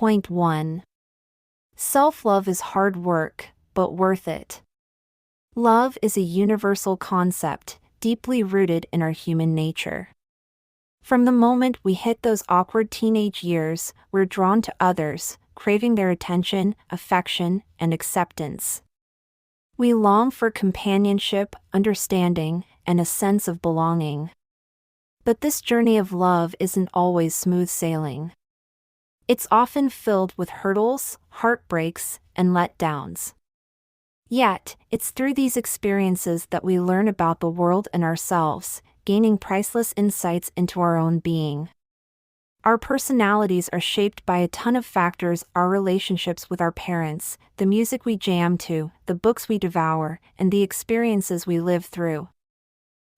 Point 1. Self-love is hard work, but worth it. Love is a universal concept, deeply rooted in our human nature. From the moment we hit those awkward teenage years, we're drawn to others, craving their attention, affection, and acceptance. We long for companionship, understanding, and a sense of belonging. But this journey of love isn't always smooth sailing. It's often filled with hurdles, heartbreaks, and letdowns. Yet, it's through these experiences that we learn about the world and ourselves, gaining priceless insights into our own being. Our personalities are shaped by a ton of factors: our relationships with our parents, the music we jam to, the books we devour, and the experiences we live through.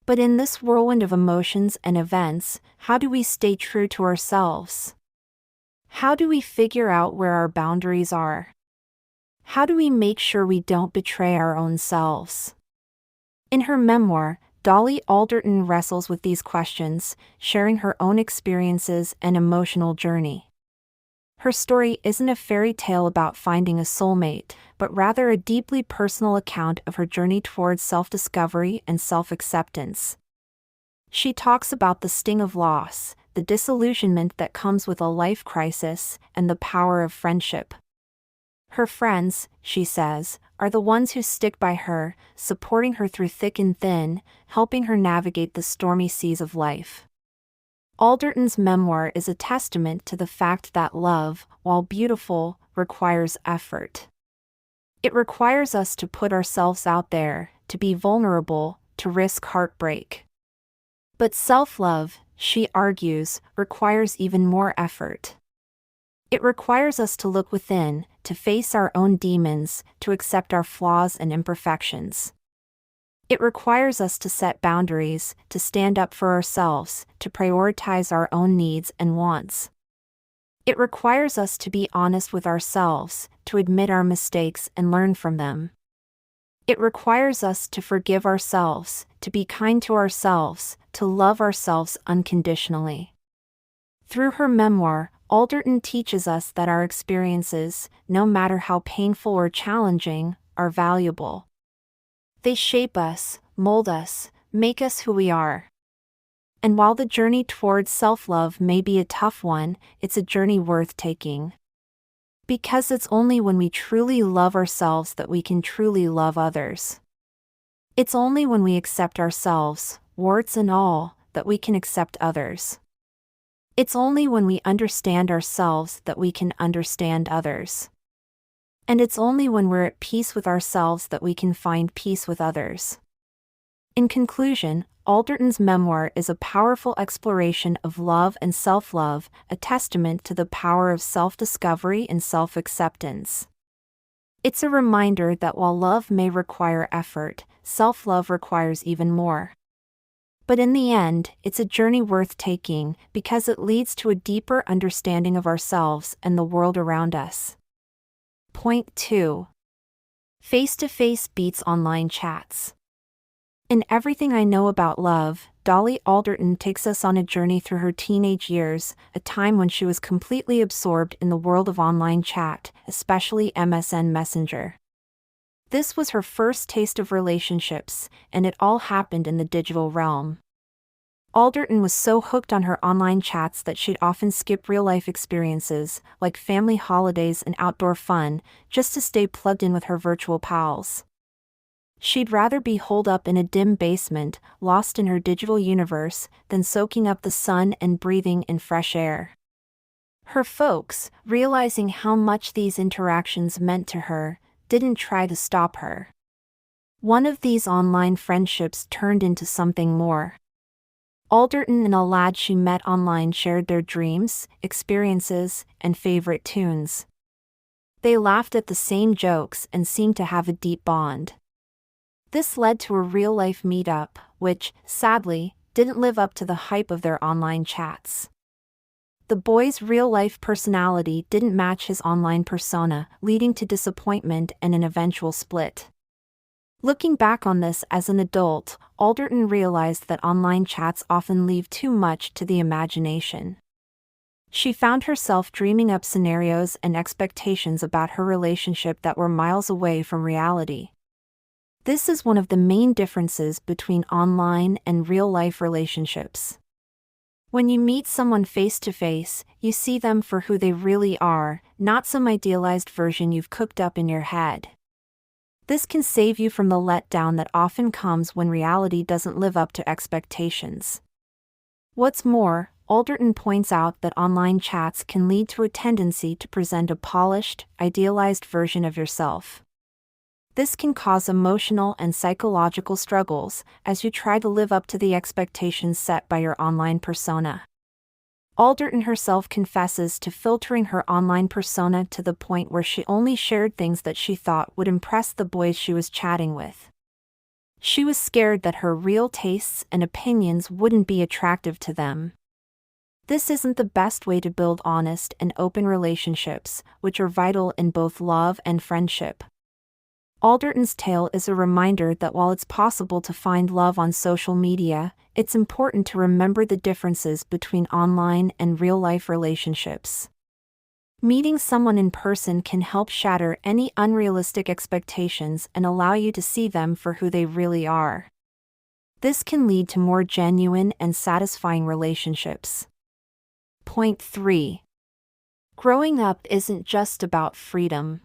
But in this whirlwind of emotions and events, how do we stay true to ourselves? How do we figure out where our boundaries are? How do we make sure we don't betray our own selves? In her memoir, Dolly Alderton wrestles with these questions, sharing her own experiences and emotional journey. Her story isn't a fairy tale about finding a soulmate, but rather a deeply personal account of her journey towards self-discovery and self-acceptance. She talks about the sting of loss, the disillusionment that comes with a life crisis, and the power of friendship. Her friends, she says, are the ones who stick by her, supporting her through thick and thin, helping her navigate the stormy seas of life. Alderton's memoir is a testament to the fact that love, while beautiful, requires effort. It requires us to put ourselves out there, to be vulnerable, to risk heartbreak. But self-love, she argues, requires even more effort. It requires us to look within, to face our own demons, to accept our flaws and imperfections. It requires us to set boundaries, to stand up for ourselves, to prioritize our own needs and wants. It requires us to be honest with ourselves, to admit our mistakes and learn from them. It requires us to forgive ourselves, to be kind to ourselves, to love ourselves unconditionally. Through her memoir, Alderton teaches us that our experiences, no matter how painful or challenging, are valuable. They shape us, mold us, make us who we are. And while the journey towards self-love may be a tough one, it's a journey worth taking. Because it's only when we truly love ourselves that we can truly love others. It's only when we accept ourselves, warts and all, that we can accept others. It's only when we understand ourselves that we can understand others. And it's only when we're at peace with ourselves that we can find peace with others. In conclusion, Alderton's memoir is a powerful exploration of love and self-love, a testament to the power of self-discovery and self-acceptance. It's a reminder that while love may require effort, self-love requires even more. But in the end, it's a journey worth taking, because it leads to a deeper understanding of ourselves and the world around us. Point 2. Face-to-face beats online chats. In Everything I Know About Love, Dolly Alderton takes us on a journey through her teenage years, a time when she was completely absorbed in the world of online chat, especially MSN Messenger. This was her first taste of relationships, and it all happened in the digital realm. Alderton was so hooked on her online chats that she'd often skip real-life experiences, like family holidays and outdoor fun, just to stay plugged in with her virtual pals. She'd rather be holed up in a dim basement, lost in her digital universe, than soaking up the sun and breathing in fresh air. Her folks, realizing how much these interactions meant to her, didn't try to stop her. One of these online friendships turned into something more. Alderton and a lad she met online shared their dreams, experiences, and favorite tunes. They laughed at the same jokes and seemed to have a deep bond. This led to a real-life meetup, which, sadly, didn't live up to the hype of their online chats. The boy's real-life personality didn't match his online persona, leading to disappointment and an eventual split. Looking back on this as an adult, Alderton realized that online chats often leave too much to the imagination. She found herself dreaming up scenarios and expectations about her relationship that were miles away from reality. This is one of the main differences between online and real-life relationships. When you meet someone face-to-face, you see them for who they really are, not some idealized version you've cooked up in your head. This can save you from the letdown that often comes when reality doesn't live up to expectations. What's more, Alderton points out that online chats can lead to a tendency to present a polished, idealized version of yourself. This can cause emotional and psychological struggles as you try to live up to the expectations set by your online persona. Alderton herself confesses to filtering her online persona to the point where she only shared things that she thought would impress the boys she was chatting with. She was scared that her real tastes and opinions wouldn't be attractive to them. This isn't the best way to build honest and open relationships, which are vital in both love and friendship. Alderton's tale is a reminder that while it's possible to find love on social media, it's important to remember the differences between online and real-life relationships. Meeting someone in person can help shatter any unrealistic expectations and allow you to see them for who they really are. This can lead to more genuine and satisfying relationships. Point 3. Growing up isn't just about freedom.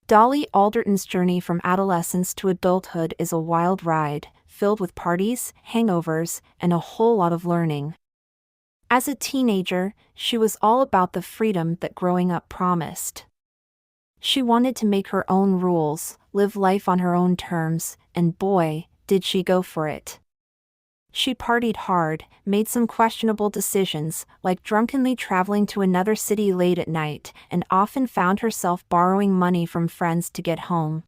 Dolly Alderton's journey from adolescence to adulthood is a wild ride, filled with parties, hangovers, and a whole lot of learning. As a teenager, she was all about the freedom that growing up promised. She wanted to make her own rules, live life on her own terms, and boy, did she go for it. She partied hard, made some questionable decisions, like drunkenly traveling to another city late at night, and often found herself borrowing money from friends to get home.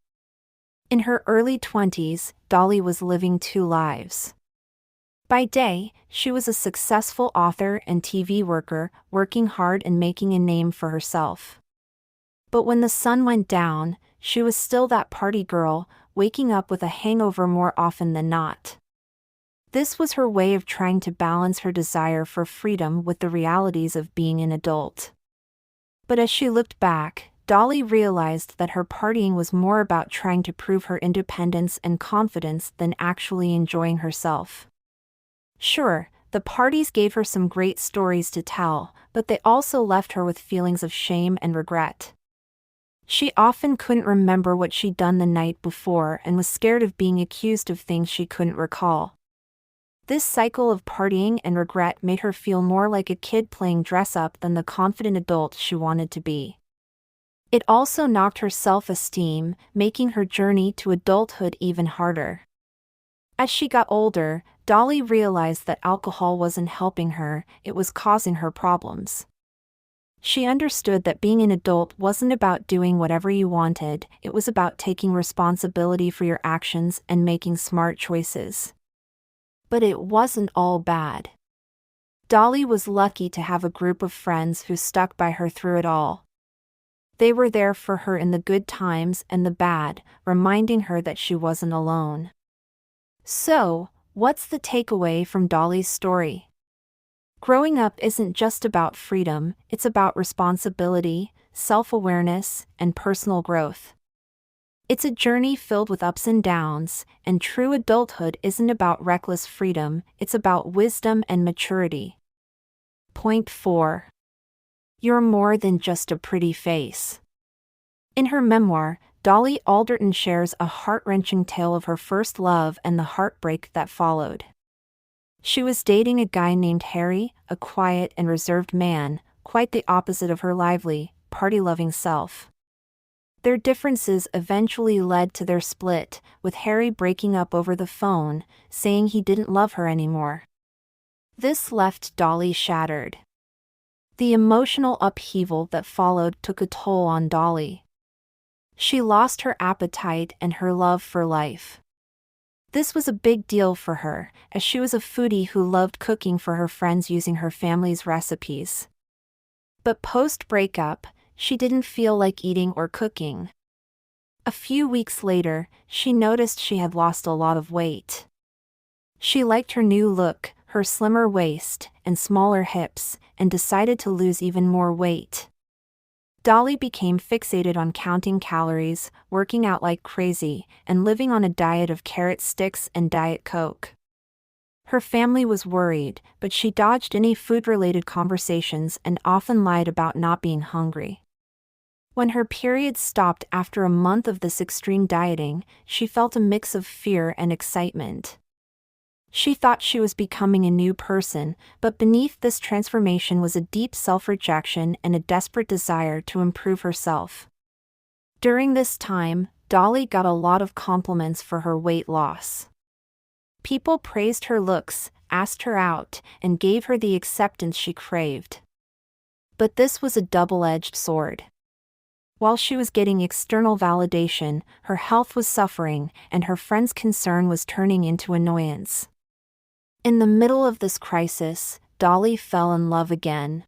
In her early 20s, Dolly was living two lives. By day, she was a successful author and TV worker, working hard and making a name for herself. But when the sun went down, she was still that party girl, waking up with a hangover more often than not. This was her way of trying to balance her desire for freedom with the realities of being an adult. But as she looked back, Dolly realized that her partying was more about trying to prove her independence and confidence than actually enjoying herself. Sure, the parties gave her some great stories to tell, but they also left her with feelings of shame and regret. She often couldn't remember what she'd done the night before and was scared of being accused of things she couldn't recall. This cycle of partying and regret made her feel more like a kid playing dress-up than the confident adult she wanted to be. It also knocked her self-esteem, making her journey to adulthood even harder. As she got older, Dolly realized that alcohol wasn't helping her, it was causing her problems. She understood that being an adult wasn't about doing whatever you wanted, it was about taking responsibility for your actions and making smart choices. But it wasn't all bad. Dolly was lucky to have a group of friends who stuck by her through it all. They were there for her in the good times and the bad, reminding her that she wasn't alone. So, what's the takeaway from Dolly's story? Growing up isn't just about freedom, it's about responsibility, self-awareness, and personal growth. It's a journey filled with ups and downs, and true adulthood isn't about reckless freedom, it's about wisdom and maturity. Point 4. You're more than just a pretty face. In her memoir, Dolly Alderton shares a heart-wrenching tale of her first love and the heartbreak that followed. She was dating a guy named Harry, a quiet and reserved man, quite the opposite of her lively, party-loving self. Their differences eventually led to their split, with Harry breaking up over the phone, saying he didn't love her anymore. This left Dolly shattered. The emotional upheaval that followed took a toll on Dolly. She lost her appetite and her love for life. This was a big deal for her, as she was a foodie who loved cooking for her friends using her family's recipes. But post-breakup, she didn't feel like eating or cooking. A few weeks later, she noticed she had lost a lot of weight. She liked her new look, her slimmer waist, and smaller hips, and decided to lose even more weight. Dolly became fixated on counting calories, working out like crazy, and living on a diet of carrot sticks and Diet Coke. Her family was worried, but she dodged any food-related conversations and often lied about not being hungry. When her periods stopped after a month of this extreme dieting, she felt a mix of fear and excitement. She thought she was becoming a new person, but beneath this transformation was a deep self-rejection and a desperate desire to improve herself. During this time, Dolly got a lot of compliments for her weight loss. People praised her looks, asked her out, and gave her the acceptance she craved. But this was a double-edged sword. While she was getting external validation, her health was suffering, and her friends' concern was turning into annoyance. In the middle of this crisis, Dolly fell in love again.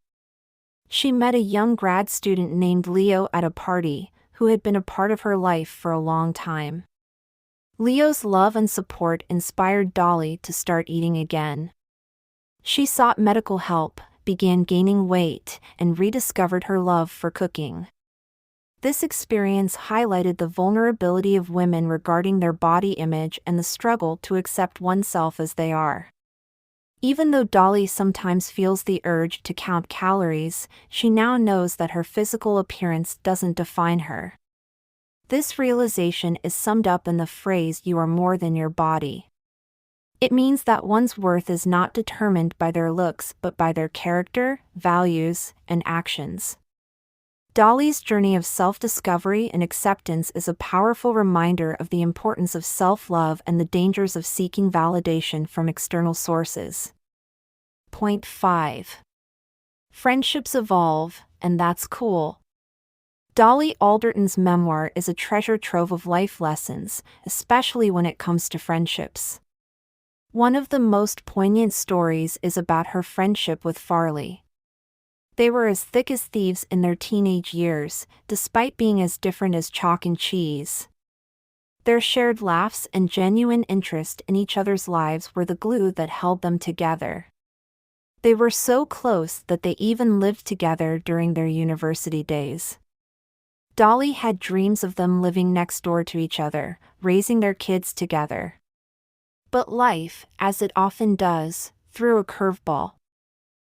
She met a young grad student named Leo at a party, who had been a part of her life for a long time. Leo's love and support inspired Dolly to start eating again. She sought medical help, began gaining weight, and rediscovered her love for cooking. This experience highlighted the vulnerability of women regarding their body image and the struggle to accept oneself as they are. Even though Dolly sometimes feels the urge to count calories, she now knows that her physical appearance doesn't define her. This realization is summed up in the phrase, "You are more than your body." It means that one's worth is not determined by their looks but by their character, values, and actions. Dolly's journey of self-discovery and acceptance is a powerful reminder of the importance of self-love and the dangers of seeking validation from external sources. Point 5. Friendships evolve, and that's cool. Dolly Alderton's memoir is a treasure trove of life lessons, especially when it comes to friendships. One of the most poignant stories is about her friendship with Farley. They were as thick as thieves in their teenage years, despite being as different as chalk and cheese. Their shared laughs and genuine interest in each other's lives were the glue that held them together. They were so close that they even lived together during their university days. Dolly had dreams of them living next door to each other, raising their kids together. But life, as it often does, threw a curveball.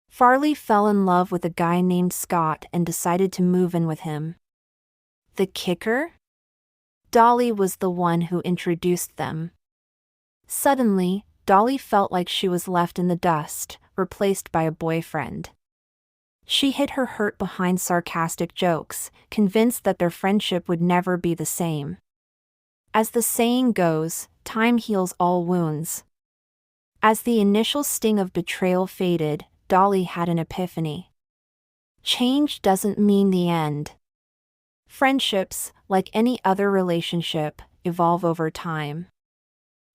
Farley fell in love with a guy named Scott and decided to move in with him. The kicker? Dolly was the one who introduced them. Suddenly, Dolly felt like she was left in the dust, replaced by a boyfriend. She hid her hurt behind sarcastic jokes, convinced that their friendship would never be the same. As the saying goes, time heals all wounds. As the initial sting of betrayal faded, Dolly had an epiphany. Change doesn't mean the end. Friendships, like any other relationship, evolve over time.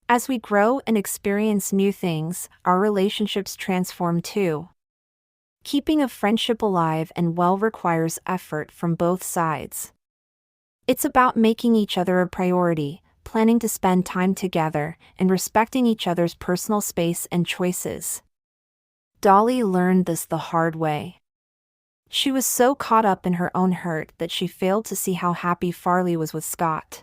As we grow and experience new things, our relationships transform too. Keeping a friendship alive and well requires effort from both sides. It's about making each other a priority, planning to spend time together, and respecting each other's personal space and choices. Dolly learned this the hard way. She was so caught up in her own hurt that she failed to see how happy Farley was with Scott.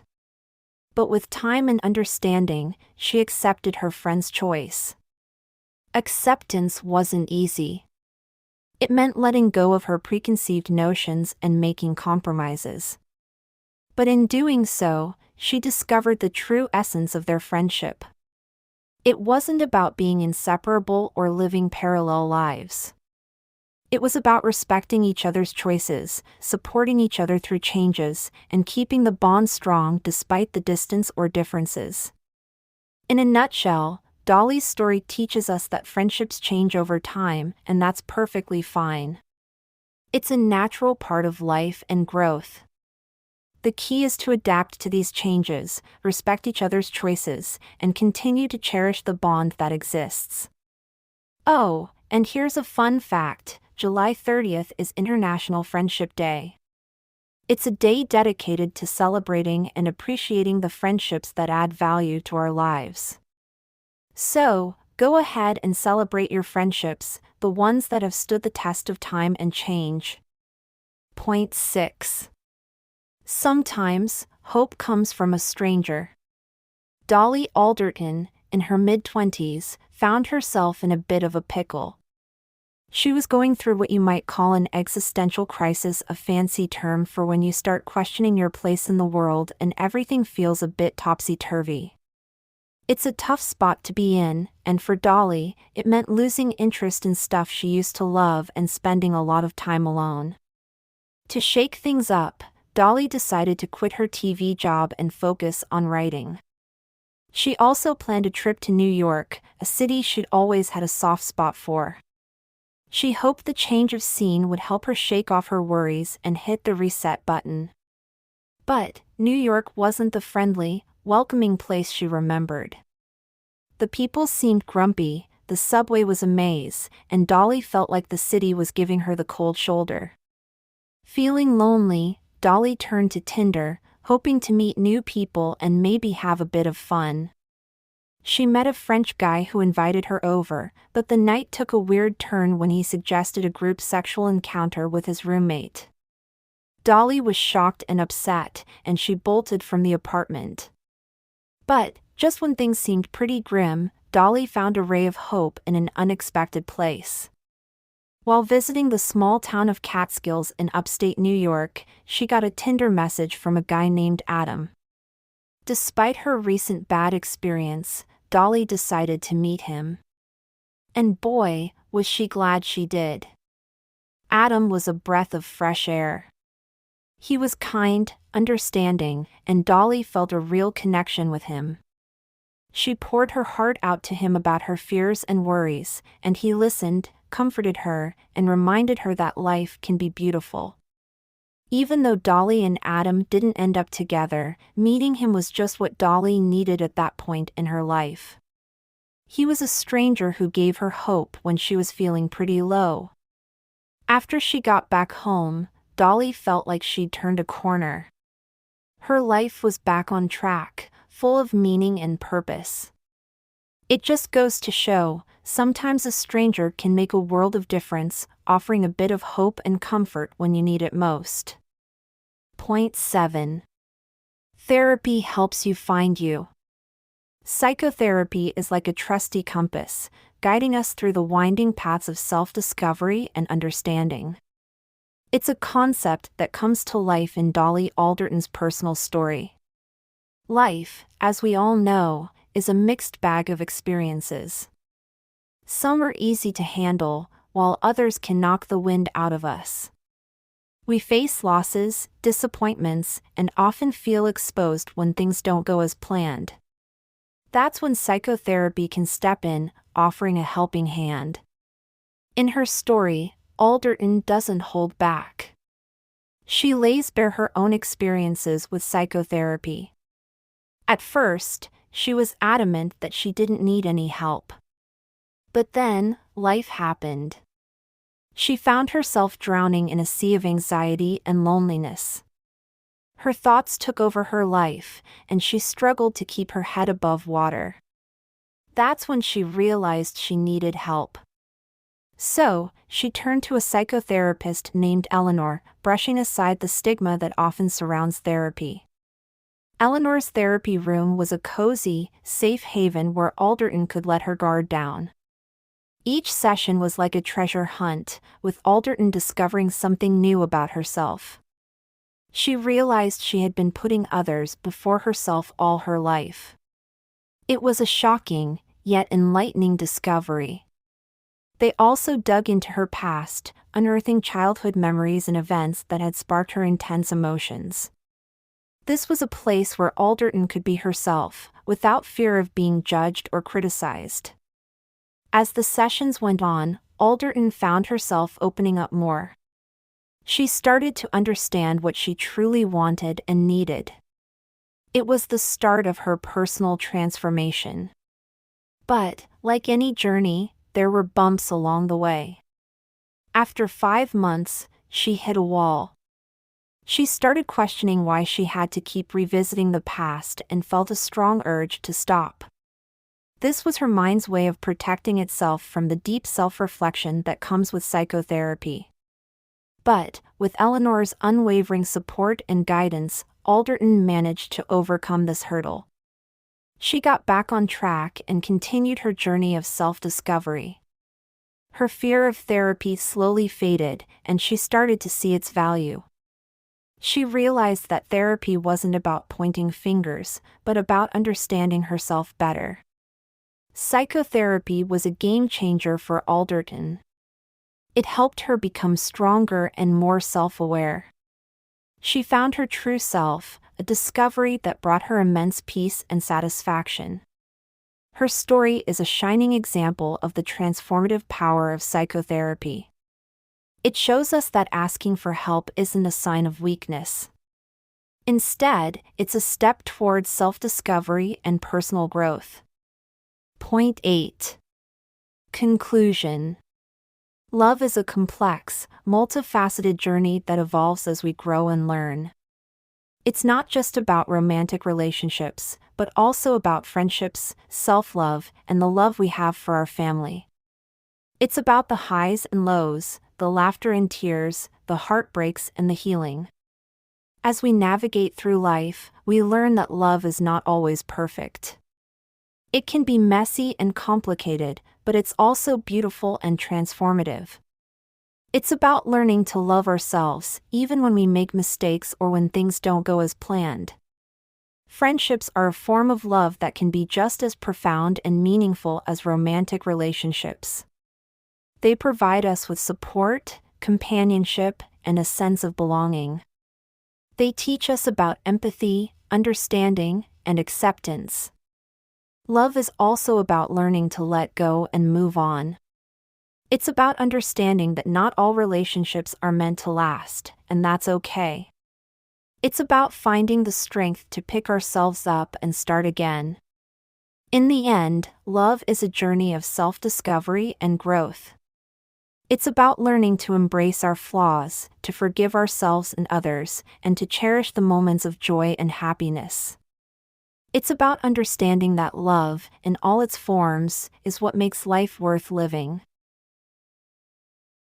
But with time and understanding, she accepted her friend's choice. Acceptance wasn't easy. It meant letting go of her preconceived notions and making compromises. But in doing so, she discovered the true essence of their friendship. It wasn't about being inseparable or living parallel lives. It was about respecting each other's choices, supporting each other through changes, and keeping the bond strong despite the distance or differences. In a nutshell, Dolly's story teaches us that friendships change over time, and that's perfectly fine. It's a natural part of life and growth. The key is to adapt to these changes, respect each other's choices, and continue to cherish the bond that exists. Oh, and here's a fun fact: July 30th is International Friendship Day. It's a day dedicated to celebrating and appreciating the friendships that add value to our lives. So, Go ahead and celebrate your friendships, the ones that have stood the test of time and change. Point 6. Sometimes, hope comes from a stranger. Dolly Alderton, in her mid-20s, found herself in a bit of a pickle. She was going through what you might call an existential crisis, a fancy term for when you start questioning your place in the world and everything feels a bit topsy-turvy. It's a tough spot to be in, and for Dolly, it meant losing interest in stuff she used to love and spending a lot of time alone. To shake things up, Dolly decided to quit her TV job and focus on writing. She also planned a trip to New York, a city she'd always had a soft spot for. She hoped the change of scene would help her shake off her worries and hit the reset button. But New York wasn't the friendly, welcoming place she remembered. The people seemed grumpy, the subway was a maze, and Dolly felt like the city was giving her the cold shoulder. Feeling lonely, Dolly turned to Tinder, hoping to meet new people and maybe have a bit of fun. She met a French guy who invited her over, but the night took a weird turn when he suggested a group sexual encounter with his roommate. Dolly was shocked and upset, and she bolted from the apartment. But, just when things seemed pretty grim, Dolly found a ray of hope in an unexpected place. While visiting the small town of Catskills in upstate New York, she got a Tinder message from a guy named Adam. Despite her recent bad experience, Dolly decided to meet him. And boy, was she glad she did. Adam was a breath of fresh air. He was kind, understanding, and Dolly felt a real connection with him. She poured her heart out to him about her fears and worries, and he listened, comforted her, and reminded her that life can be beautiful. Even though Dolly and Adam didn't end up together, meeting him was just what Dolly needed at that point in her life. He was a stranger who gave her hope when she was feeling pretty low. After she got back home, Dolly felt like she'd turned a corner. Her life was back on track, full of meaning and purpose. It just goes to show, sometimes a stranger can make a world of difference, offering a bit of hope and comfort when you need it most. Point 7. Therapy helps you find you. Psychotherapy is like a trusty compass, guiding us through the winding paths of self-discovery and understanding. It's a concept that comes to life in Dolly Alderton's personal story. Life, as we all know, is a mixed bag of experiences. Some are easy to handle, while others can knock the wind out of us. We face losses, disappointments, and often feel exposed when things don't go as planned. That's when psychotherapy can step in, offering a helping hand. In her story, Alderton doesn't hold back. She lays bare her own experiences with psychotherapy. At first, she was adamant that she didn't need any help. But then, life happened. She found herself drowning in a sea of anxiety and loneliness. Her thoughts took over her life, and she struggled to keep her head above water. That's when she realized she needed help. So, she turned to a psychotherapist named Eleanor, brushing aside the stigma that often surrounds therapy. Eleanor's therapy room was a cozy, safe haven where Alderton could let her guard down. Each session was like a treasure hunt, with Alderton discovering something new about herself. She realized she had been putting others before herself all her life. It was a shocking, yet enlightening discovery. They also dug into her past, unearthing childhood memories and events that had sparked her intense emotions. This was a place where Alderton could be herself, without fear of being judged or criticized. As the sessions went on, Alderton found herself opening up more. She started to understand what she truly wanted and needed. It was the start of her personal transformation. But, like any journey, there were bumps along the way. After 5 months, she hit a wall. She started questioning why she had to keep revisiting the past and felt a strong urge to stop. This was her mind's way of protecting itself from the deep self-reflection that comes with psychotherapy. But, with Eleanor's unwavering support and guidance, Alderton managed to overcome this hurdle. She got back on track and continued her journey of self-discovery. Her fear of therapy slowly faded, and she started to see its value. She realized that therapy wasn't about pointing fingers, but about understanding herself better. Psychotherapy was a game changer for Alderton. It helped her become stronger and more self-aware. She found her true self, a discovery that brought her immense peace and satisfaction. Her story is a shining example of the transformative power of psychotherapy. It shows us that asking for help isn't a sign of weakness. Instead, it's a step towards self-discovery and personal growth. Point 8. Conclusion. Love is a complex, multifaceted journey that evolves as we grow and learn. It's not just about romantic relationships, but also about friendships, self-love, and the love we have for our family. It's about the highs and lows, the laughter and tears, the heartbreaks and the healing. As we navigate through life, we learn that love is not always perfect. It can be messy and complicated, but it's also beautiful and transformative. It's about learning to love ourselves, even when we make mistakes or when things don't go as planned. Friendships are a form of love that can be just as profound and meaningful as romantic relationships. They provide us with support, companionship, and a sense of belonging. They teach us about empathy, understanding, and acceptance. Love is also about learning to let go and move on. It's about understanding that not all relationships are meant to last, and that's okay. It's about finding the strength to pick ourselves up and start again. In the end, love is a journey of self-discovery and growth. It's about learning to embrace our flaws, to forgive ourselves and others, and to cherish the moments of joy and happiness. It's about understanding that love, in all its forms, is what makes life worth living.